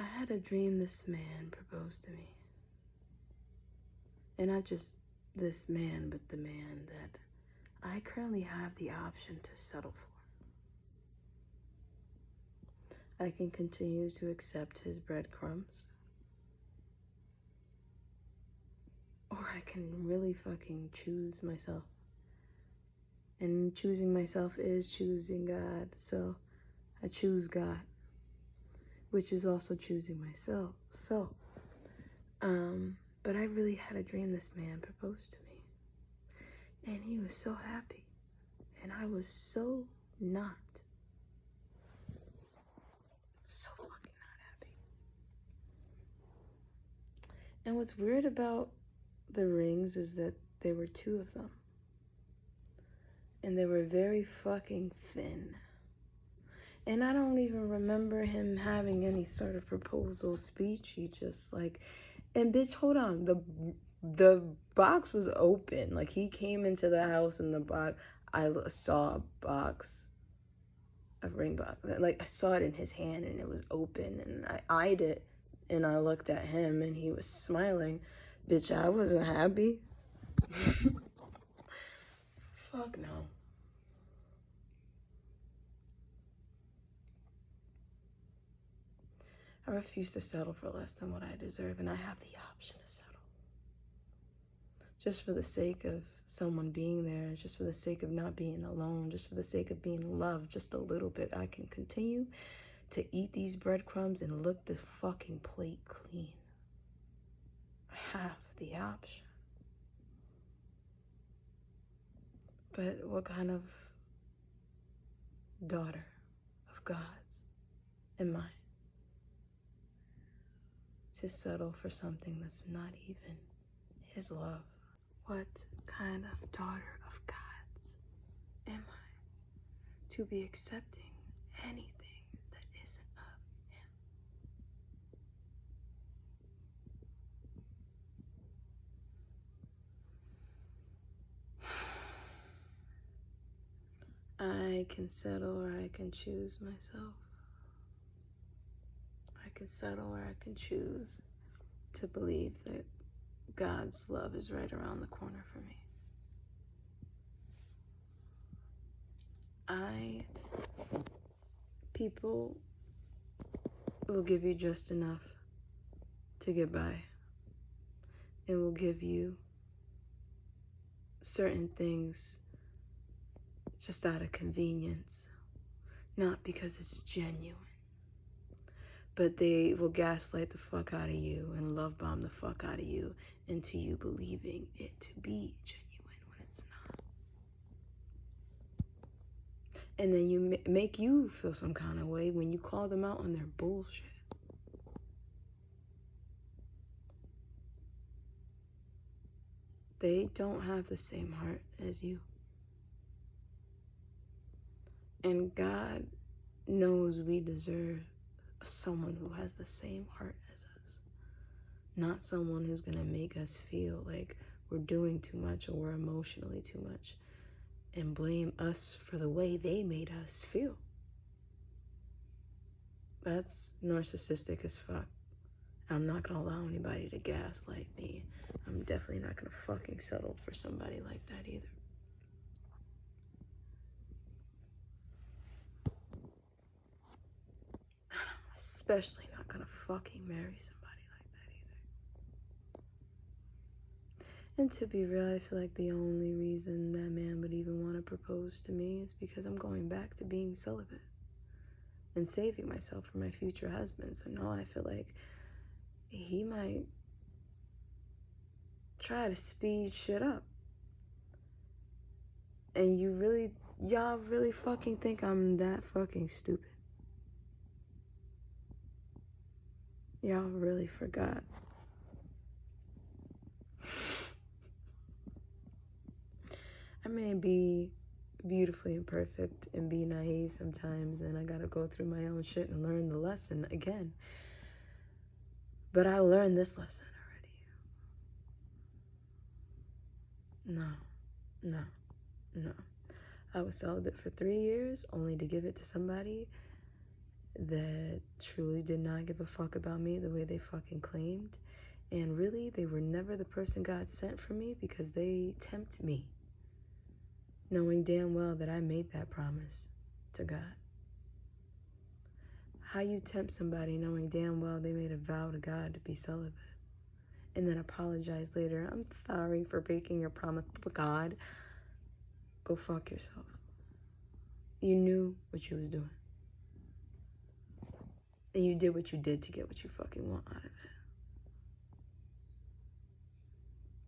had a dream this man proposed to me. And not just this man, but the man that I currently have the option to settle for. I can continue to accept his breadcrumbs, or I can really fucking choose myself. And choosing myself is choosing God, so I choose God, which is also choosing myself. But I really had a dream this man proposed to me. And he was so happy. And I was so not. So fucking not happy. And what's weird about the rings is that there were 2 of them. And they were very fucking thin. And I don't even remember him having any sort of proposal speech. He just like, and bitch, hold on. The box was open. Like, he came into the house and the box, I saw a box, a ring box. Like, I saw it in his hand and it was open, and I eyed it and I looked at him and he was smiling. Bitch, I wasn't happy. Fuck no. I refuse to settle for less than what I deserve, and I have the option to settle. Just for the sake of someone being there, just for the sake of not being alone, just for the sake of being loved just a little bit, I can continue to eat these breadcrumbs and look this fucking plate clean. I have the option. But what kind of daughter of God's am I to settle for something that's not even his love? What kind of daughter of God's am I to be accepting anything that isn't of him? I can settle or I can choose myself. I can settle or I can choose to believe that God's love is right around the corner for me. People will give you just enough to get by. It will give you certain things just out of convenience, not because it's genuine. But they will gaslight the fuck out of you and love bomb the fuck out of you into you believing it to be genuine when it's not. And then you make you feel some kind of way when you call them out on their bullshit. They don't have the same heart as you. And God knows we deserve someone who has the same heart as us. Not someone who's gonna make us feel like we're doing too much or we're emotionally too much and blame us for the way they made us feel. That's narcissistic as fuck. I'm not gonna allow anybody to gaslight me. I'm definitely not gonna fucking settle for somebody like that either. I'm especially not gonna fucking marry somebody like that either. And to be real, I feel like the only reason that man would even want to propose to me is because I'm going back to being celibate and saving myself for my future husband. So no, I feel like he might try to speed shit up. And y'all really fucking think I'm that fucking stupid? Y'all really forgot. I may be beautifully imperfect and be naive sometimes, and I gotta go through my own shit and learn the lesson again. But I learned this lesson already. No. I was celibate for 3 years, only to give it to somebody that truly did not give a fuck about me the way they fucking claimed. And really, they were never the person God sent for me because they tempt me, knowing damn well that I made that promise to God. How you tempt somebody knowing damn well they made a vow to God to be celibate and then apologize later? I'm sorry for breaking your promise to God. Go fuck yourself. You knew what you was doing. And you did what you did to get what you fucking want out of it.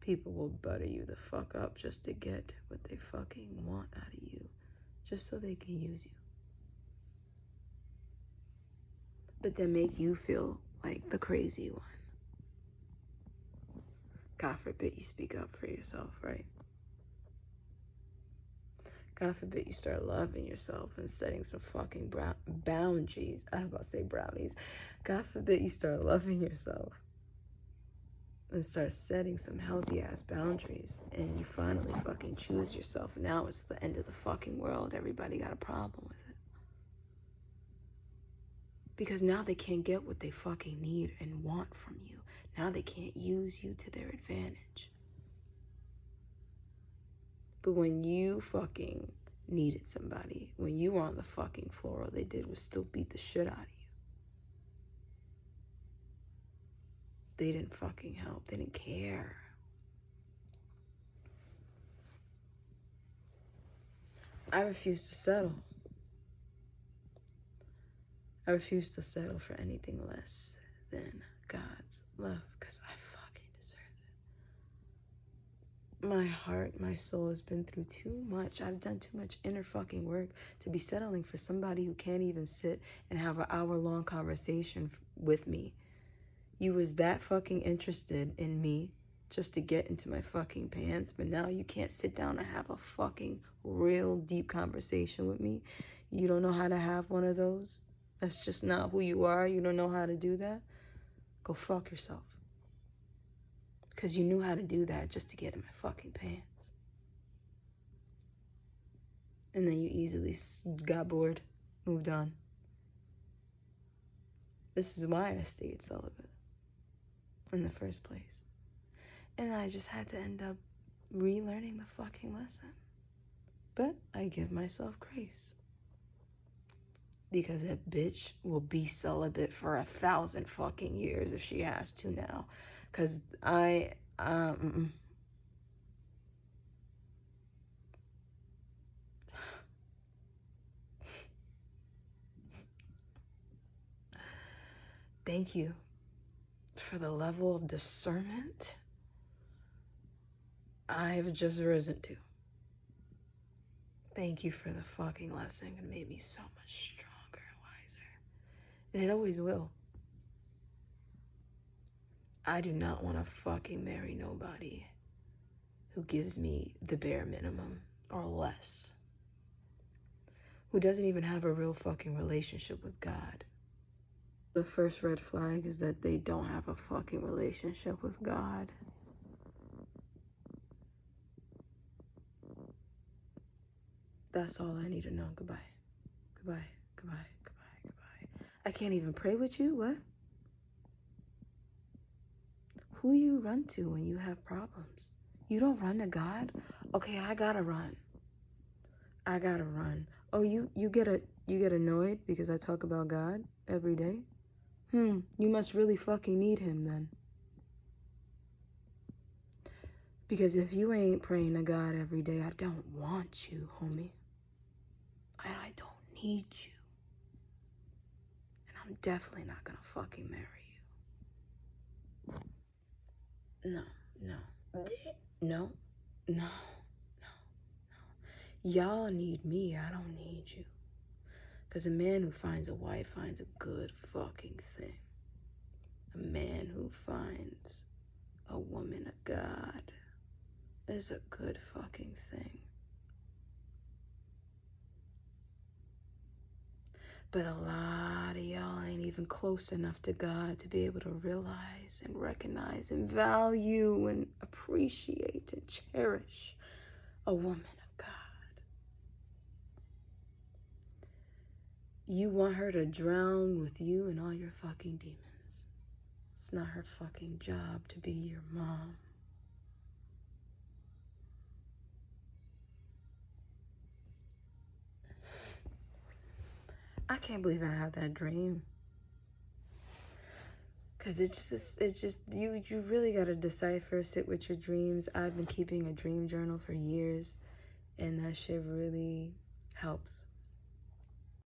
People will butter you the fuck up just to get what they fucking want out of you, just so they can use you. But then make you feel like the crazy one. God forbid you speak up for yourself, right? God forbid you start loving yourself and setting some fucking boundaries. I was about to say brownies. God forbid you start loving yourself and start setting some healthy ass boundaries, and you finally fucking choose yourself. Now it's the end of the fucking world. Everybody got a problem with it. Because now they can't get what they fucking need and want from you. Now they can't use you to their advantage. But when you fucking needed somebody, when you were on the fucking floor, all they did was still beat the shit out of you. They didn't fucking help. They didn't care. I refuse to settle. I refuse to settle for anything less than God's love, because I fucking deserve it. My heart, my soul has been through too much. I've done too much inner fucking work to be settling for somebody who can't even sit and have an hour-long conversation with me. You was that fucking interested in me just to get into my fucking pants, but now you can't sit down and have a fucking real deep conversation with me. You don't know how to have one of those? That's just not who you are. You don't know how to do that? Go fuck yourself. Because you knew how to do that just to get in my fucking pants. And then you easily got bored, moved on. This is why I stayed celibate in the first place. And I just had to end up relearning the fucking lesson. But I give myself grace. Because that bitch will be celibate for 1,000 fucking years if she has to now. Because Thank you for the level of discernment I've just risen to. Thank you for the fucking lesson. It made me so much stronger and wiser. And it always will. I do not want to fucking marry nobody who gives me the bare minimum or less. Who doesn't even have a real fucking relationship with God. The first red flag is that they don't have a fucking relationship with God. That's all I need to know. Goodbye. Goodbye. Goodbye. Goodbye. Goodbye. I can't even pray with you? What? Who you run to when you have problems? You don't run to God? Okay, I gotta run. I gotta run. Oh, you get annoyed because I talk about God every day? You must really fucking need him then. Because if you ain't praying to God every day, I don't want you, homie. I don't need you. And I'm definitely not gonna fucking marry you. No, no, no, no, no, no. Y'all need me, I don't need you. Because a man who finds a wife finds a good fucking thing. A man who finds a woman of God is a good fucking thing. But a lot of y'all ain't even close enough to God to be able to realize and recognize and value and appreciate and cherish a woman of God. You want her to drown with you and all your fucking demons. It's not her fucking job to be your mom. I can't believe I had that dream. Cause it's just you really gotta decipher, sit with your dreams. I've been keeping a dream journal for years, and that shit really helps.